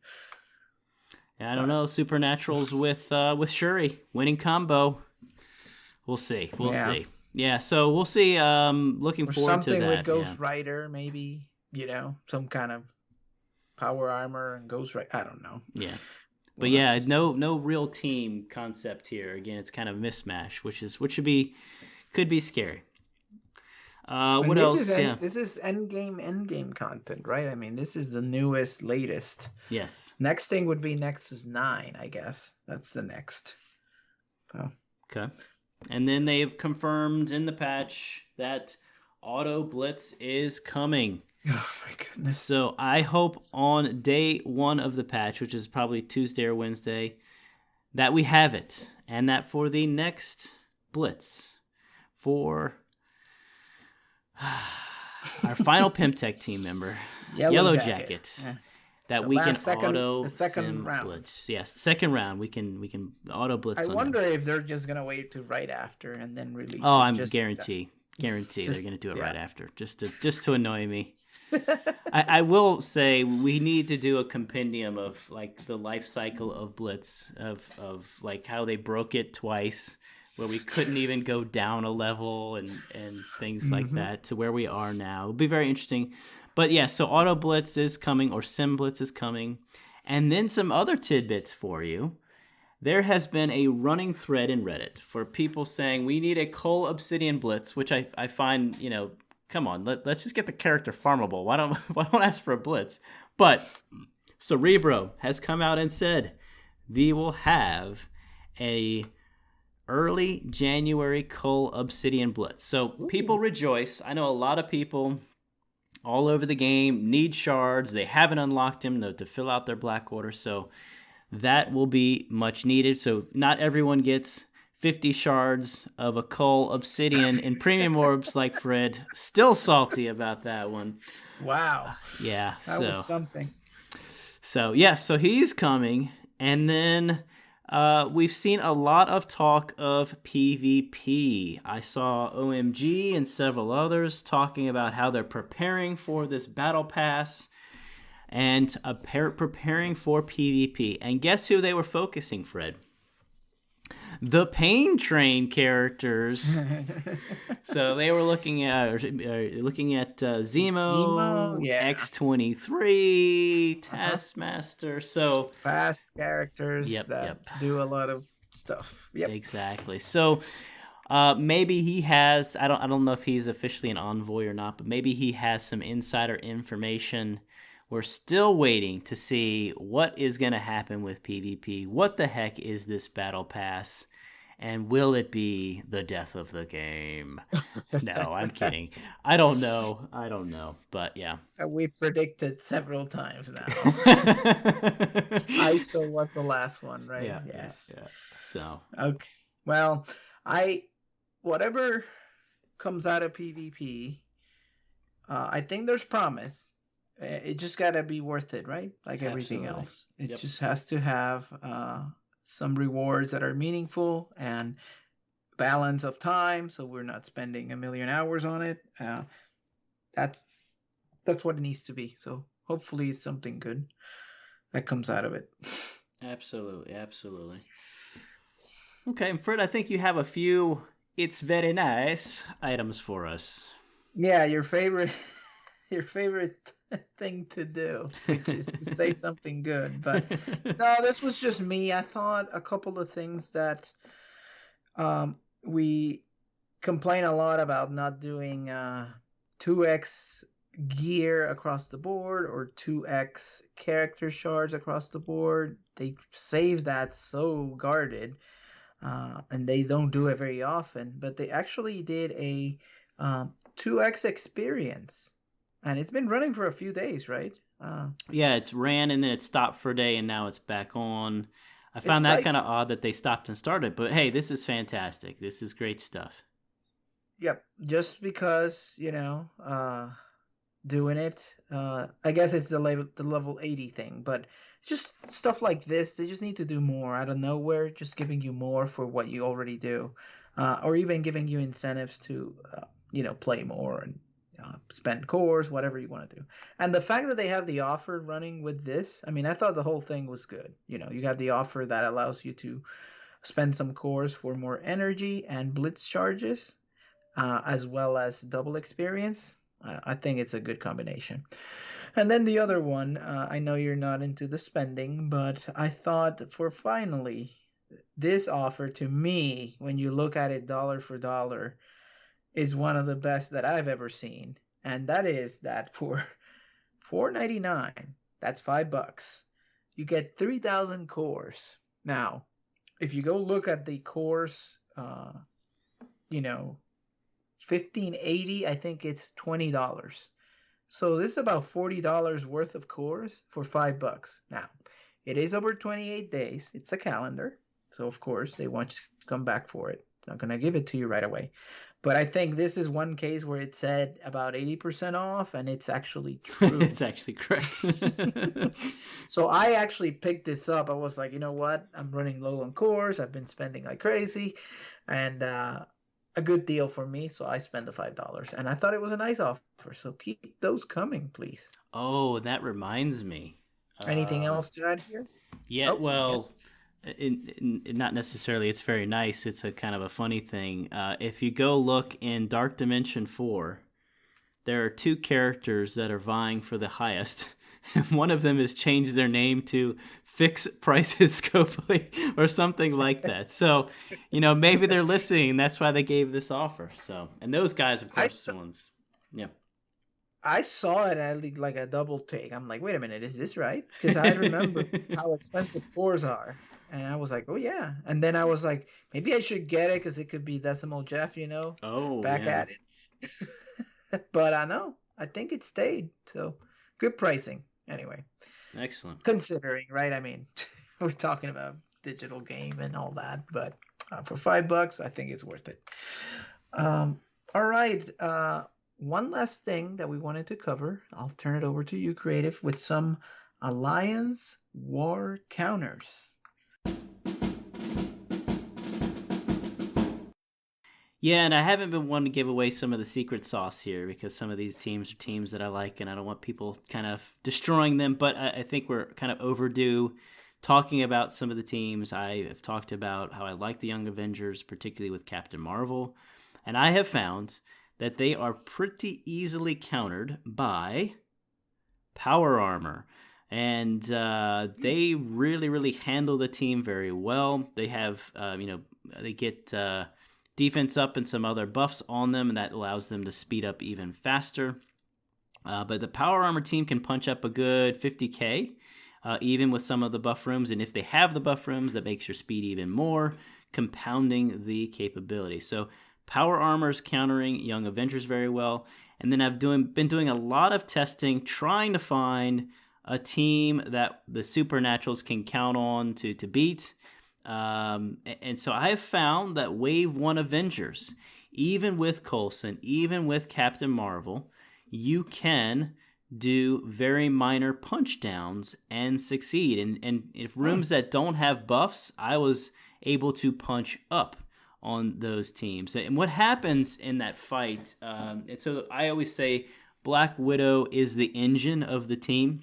I don't know. Supernaturals with Shuri winning combo. We'll see. We'll see. Yeah. So we'll see. Looking forward to that. Something with Ghost Rider, maybe. Some kind of power armor and Ghost Rider. I don't know. Yeah. But yeah, no real team concept here. Again, it's kind of a mismatch, which could be scary. What else? This is endgame content, right? I mean, this is the newest, latest. Yes. Next thing would be Nexus 9, I guess. That's the next. Oh. Okay. And then they've confirmed in the patch that Auto Blitz is coming. Oh my goodness. So I hope on day 1 of the patch, which is probably Tuesday or Wednesday, that we have it. And that for the next Blitz, for our final Pimtech team member, Yellow Jacket, that we can auto the second round. Blitz. Yes, the second round we can auto blitz. I wonder if they're just gonna wait to right after and then release. Oh, I'm guarantee they're gonna do it right after, just to annoy me. I will say we need to do a compendium of like the life cycle of Blitz of like how they broke it twice. where we couldn't even go down a level and things like that to where we are now. It'll be very interesting. But yeah, so Auto Blitz is coming, or Sim Blitz is coming. And then some other tidbits for you. There has been a running thread in Reddit for people saying we need a Cull Obsidian Blitz, which I find, come on, let's just get the character farmable. Why don't ask for a Blitz? But Cerebro has come out and said we will have a early January Cull Obsidian Blitz. So people rejoice. I know a lot of people all over the game need shards. They haven't unlocked them to fill out their Black Order. So that will be much needed. So not everyone gets 50 shards of a Cull Obsidian in premium orbs like Frid. Still salty about that one. Wow. Yeah. That was something. So, yeah, so he's coming. And then we've seen a lot of talk of PvP. I saw OMG and several others talking about how they're preparing for this battle pass and preparing for PvP. And guess who they were focusing, Fred? The Pain Train characters. So they were looking at Zemo, yeah. X-23, Taskmaster. So fast characters that do a lot of stuff. Yep. Exactly. So maybe he has. I don't know if he's officially an envoy or not, but maybe he has some insider information. We're still waiting to see what is going to happen with PvP. What the heck is this battle pass? And will it be the death of the game? No, I'm kidding. I don't know. But yeah. We predicted several times now. ISO was the last one, right? Yeah. Yes. Yeah. So. Okay. Well, whatever comes out of PvP, I think there's promise. It just gotta be worth it, right? Like everything else. It just has to have some rewards that are meaningful and balance of time, so we're not spending a million hours on it. That's what it needs to be. So hopefully it's something good that comes out of it. Absolutely. Okay, and Fred, I think you have a few "it's very nice" items for us. Yeah, your favorite thing to do, which is to say something good. But no, this was just me. I thought a couple of things that we complain a lot about not doing 2x gear across the board or 2x character shards across the board. They save that so guarded, and they don't do it very often. But they actually did a 2x experience. And it's been running for a few days, right? Yeah, it's ran and then it stopped for a day and now it's back on. I found that kind of odd that they stopped and started. But hey, this is fantastic. This is great stuff. Yep. Just because, doing it, I guess it's the level 80 thing. But just stuff like this, they just need to do more out of nowhere, just giving you more for what you already do. Or even giving you incentives to, play more and spend cores, whatever you want to do. And the fact that they have the offer running with this, I mean, I thought the whole thing was good. You have the offer that allows you to spend some cores for more energy and blitz charges, as well as double experience. I think it's a good combination. And then the other one, I know you're not into the spending, but I thought for finally, this offer to me, when you look at it dollar for dollar, is one of the best that I've ever seen. And that is that for $4.99, that's $5, you get 3,000 cores. Now, if you go look at the cores, 1580, I think it's $20. So this is about $40 worth of cores for $5. Now, it is over 28 days. It's a calendar. So of course they want you to come back for it. It's not going to give it to you right away. But I think this is one case where it said about 80% off, and it's actually true. It's actually correct. So I actually picked this up. I was like, you know what? I'm running low on cores. I've been spending like crazy, and a good deal for me. So I spent the $5, and I thought it was a nice offer. So keep those coming, please. Oh, that reminds me. Anything else to add here? Yeah, not necessarily it's very nice. It's a kind of a funny thing. If you go look in Dark Dimension 4, there are two characters that are vying for the highest. And one of them has changed their name to Fix Prices Scopely or something like that. So, maybe they're listening. That's why they gave this offer. So, and those guys, of course, the ones. Yeah. I saw it at like a double take. I'm like, wait a minute, is this right? Because I remember how expensive fours are. And I was like, oh, yeah. And then I was like, maybe I should get it because it could be Decimal Jeff, back at it. But I know. I think it stayed. So good pricing. Anyway. Excellent. Considering, right? I mean, we're talking about digital game and all that. But for $5, I think it's worth it. All right. One last thing that we wanted to cover. I'll turn it over to you, Creative, with some Alliance War counters. Yeah, and I haven't been one to give away some of the secret sauce here because some of these teams are teams that I like and I don't want people kind of destroying them, but I think we're kind of overdue talking about some of the teams. I have talked about how I like the Young Avengers, particularly with Captain Marvel, and I have found that they are pretty easily countered by Power Armor. And they really, really handle the team very well. They have, they get defense up and some other buffs on them, and that allows them to speed up even faster. But the Power Armor team can punch up a good 50k, even with some of the buff rooms. And if they have the buff rooms, that makes your speed even more, compounding the capability. So Power Armor's countering Young Avengers very well. And then I've been doing a lot of testing, trying to find a team that the Supernaturals can count on to beat. And so I have found that Wave 1 Avengers, even with Coulson, even with Captain Marvel, you can do very minor punch downs and succeed. And if rooms that don't have buffs, I was able to punch up on those teams. And what happens in that fight, and so I always say Black Widow is the engine of the team.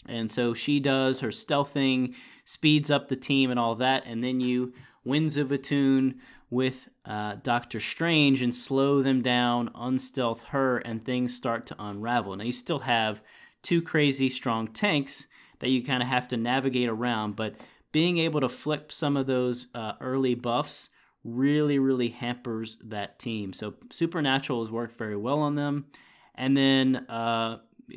And so she does her stealthing, speeds up the team and all that, and then you Winds of Attune with Doctor Strange and slow them down, unstealth her, and things start to unravel. Now you still have two crazy strong tanks that you kind of have to navigate around, but being able to flip some of those early buffs really, really hampers that team. So Supernatural has worked very well on them. And then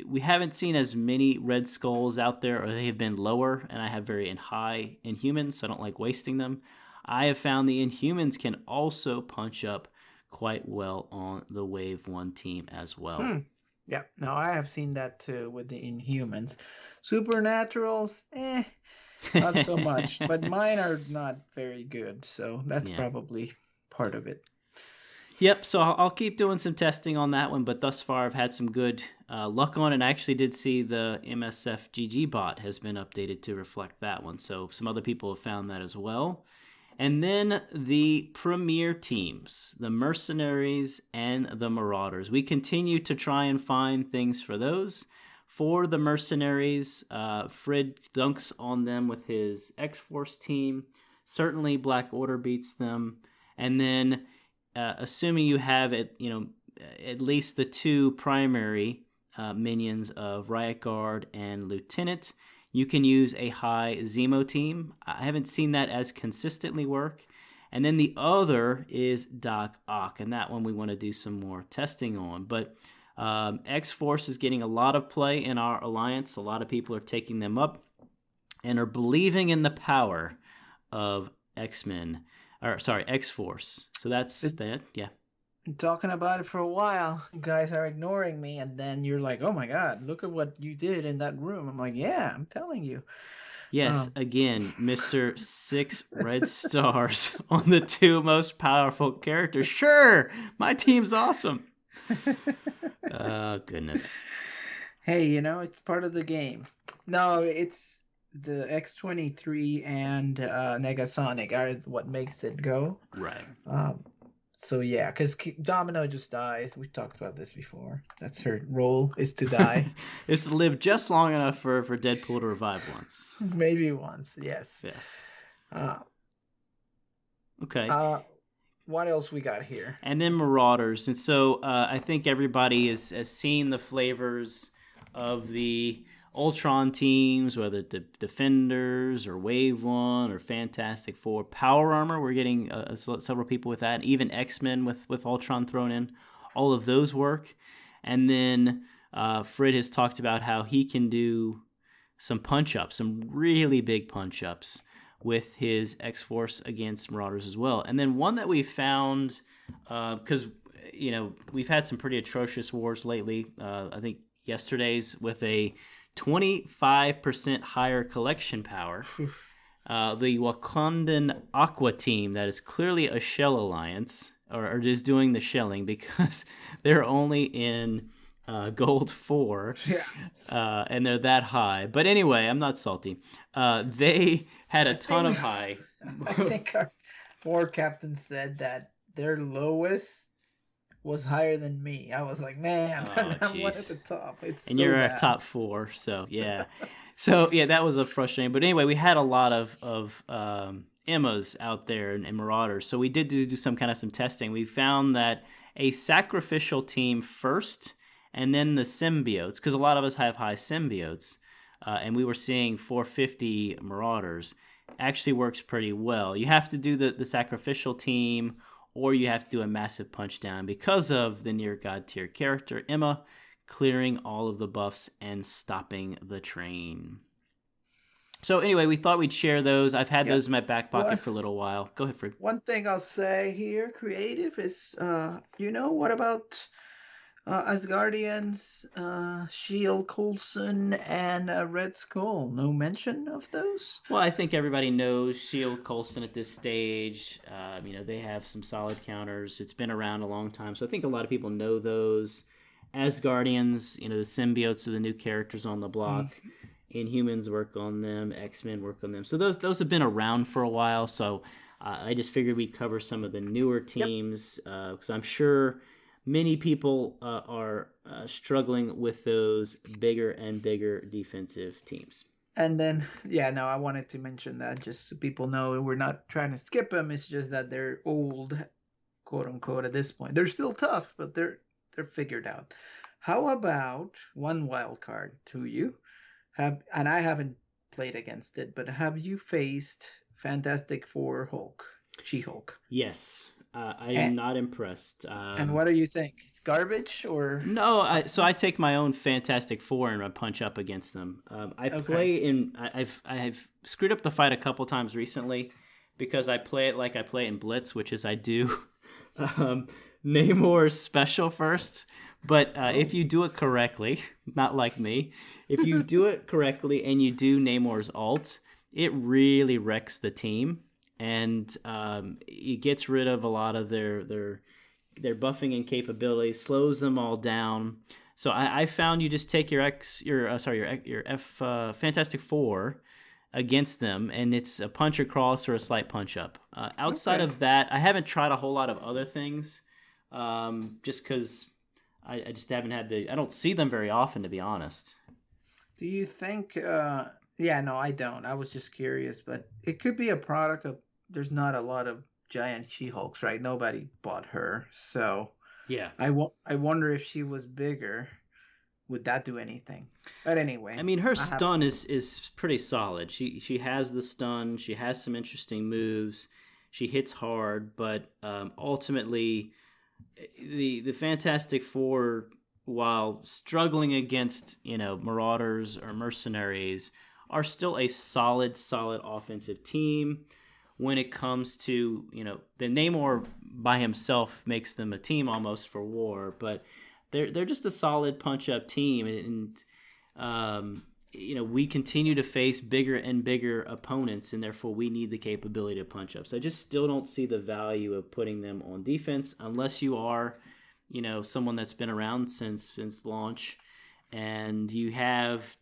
we haven't seen as many Red Skulls out there, or they have been lower, and I have very high Inhumans, so I don't like wasting them. I have found the Inhumans can also punch up quite well on the Wave 1 team as well. Yeah, no, I have seen that too with the Inhumans. Supernaturals, not so much, but mine are not very good, so that's probably part of it. Yep, so I'll keep doing some testing on that one, but thus far I've had some good luck on it. And I actually did see the MSF GG bot has been updated to reflect that one, so some other people have found that as well. And then the premier teams, the Mercenaries and the Marauders. We continue to try and find things for those. For the Mercenaries, Frid dunks on them with his X-Force team. Certainly Black Order beats them. And then assuming you have at least the two primary minions of Riot Guard and Lieutenant, you can use a high Zemo team. I haven't seen that as consistently work. And then the other is Doc Ock, and that one we want to do some more testing on. But X-Force is getting a lot of play in our alliance. A lot of people are taking them up and are believing in the power of X-Force. So that's that, yeah. I'm talking about it for a while. You guys are ignoring me, and then you're like, oh my God, look at what you did in that room. I'm like, yeah, I'm telling you. Yes, again, Mr. 6 red stars on the two most powerful characters. Sure, my team's awesome. Oh, goodness. Hey, it's part of the game. No, it's the X-23 and Negasonic are what makes it go. Right. So yeah, because Domino just dies. We talked about this before. That's her role, is to die. Is to live just long enough for Deadpool to revive once. Maybe once, yes. Yes. Uh, Okay. what else we got here? And then Marauders. And so I think everybody has seen the flavors of the Ultron teams, whether the Defenders or Wave 1 or Fantastic Four. Power Armor, we're getting several people with that. Even X-Men with Ultron thrown in. All of those work. And then Frid has talked about how he can do some punch-ups, some really big punch-ups with his X-Force against Marauders as well. And then one that we found, because, we've had some pretty atrocious wars lately. I think yesterday's with a 25% higher collection power. The Wakandan Aqua team, that is clearly a shell alliance, or is doing the shelling because they're only in gold 4, and they're that high. But anyway, I'm not salty. They had a ton of high. I think our war captain said that their lowest was higher than me. I was like, man, I'm one at the top. It's and so you're bad. at top 4, so yeah. That was a frustrating. But anyway, we had a lot of Emmas out there and Marauders. So we did do some testing. We found that a sacrificial team first, and then the symbiotes, because a lot of us have high symbiotes, and we were seeing 450 Marauders, actually works pretty well. You have to do the sacrificial team, or you have to do a massive punch down because of the near god tier character, Emma, clearing all of the buffs and stopping the train. So anyway, we thought we'd share those. I've had those in my back pocket for a little while. Go ahead, Frid. One thing I'll say here, creative, is, what about Asgardians, Shield, Coulson, and Red Skull? No mention of those? Well, I think everybody knows Shield, Coulson at this stage. They have some solid counters. It's been around a long time, so I think a lot of people know those. Asgardians, the symbiotes are the new characters on the block. Inhumans work on them. X-Men work on them. So those have been around for a while. So I just figured we'd cover some of the newer teams because I'm sure many people are struggling with those bigger and bigger defensive teams. And then, I wanted to mention that just so people know we're not trying to skip them. It's just that they're old, quote unquote, at this point. They're still tough, but they're figured out. How about one wild card to you? And I haven't played against it, but have you faced Fantastic Four Hulk, She-Hulk? Yes. I am not impressed. And what do you think? It's garbage or? No, I take my own Fantastic Four and I punch up against them. Play in. I've screwed up the fight a couple times recently because I play it like I play in Blitz, which is I do Namor's special first. But if you do it correctly, not like me, if you do it correctly and you do Namor's ult, it really wrecks the team. And it gets rid of a lot of their buffing and capabilities, slows them all down. So I found you just take your Fantastic Four against them, and it's a punch across or a slight punch up. Outside of that, I haven't tried a whole lot of other things, just because I just haven't had I don't see them very often, to be honest. Do you think? No, I don't. I was just curious, but it could be a product of. There's not a lot of giant She-Hulks, right? Nobody bought her, so yeah. I wonder if she was bigger, would that do anything? But anyway, I mean, her stun is pretty solid. She has the stun. She has some interesting moves. She hits hard, but ultimately, the Fantastic Four, while struggling against Marauders or Mercenaries, are still a solid offensive team. When it comes to, the Namor by himself makes them a team almost for war, but they're just a solid punch-up team, and we continue to face bigger and bigger opponents, and therefore we need the capability to punch up. So I just still don't see the value of putting them on defense unless you are, someone that's been around since launch, and you have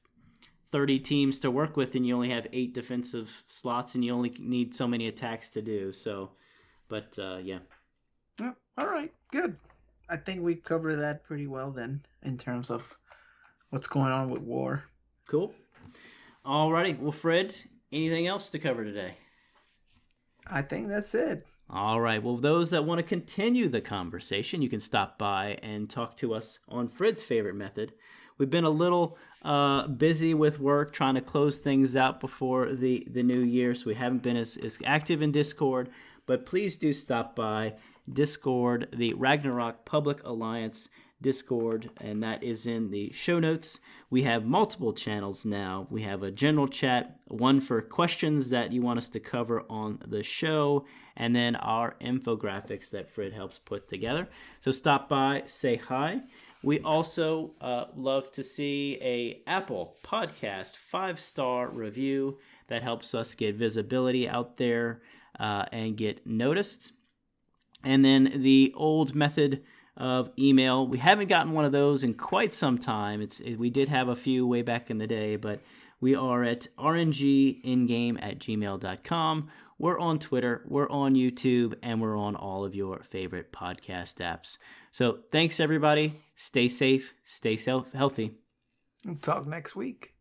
30 teams to work with, and you only have 8 defensive slots, and you only need so many attacks to do. So, but yeah. Oh, all right, good. I think we covered that pretty well then, in terms of what's going on with war. Cool. All righty. Well, Fred, anything else to cover today? I think that's it. All right. Well, those that want to continue the conversation, you can stop by and talk to us on Frid's favorite method. We've been a little busy with work trying to close things out before the new year, so we haven't been as active in Discord. But please do stop by Discord, the Ragnarok Public Alliance Discord, and that is in the show notes. We have multiple channels now. We have a general chat, one for questions that you want us to cover on the show, and then our infographics that Frid helps put together. So stop by, say hi. We also love to see a Apple Podcast 5-star review that helps us get visibility out there and get noticed. And then the old method of email. We haven't gotten one of those in quite some time. We did have a few way back in the day, but we are at rngingame@gmail.com. We're on Twitter, we're on YouTube, and we're on all of your favorite podcast apps. So thanks, everybody. Stay safe, stay healthy. Talk next week.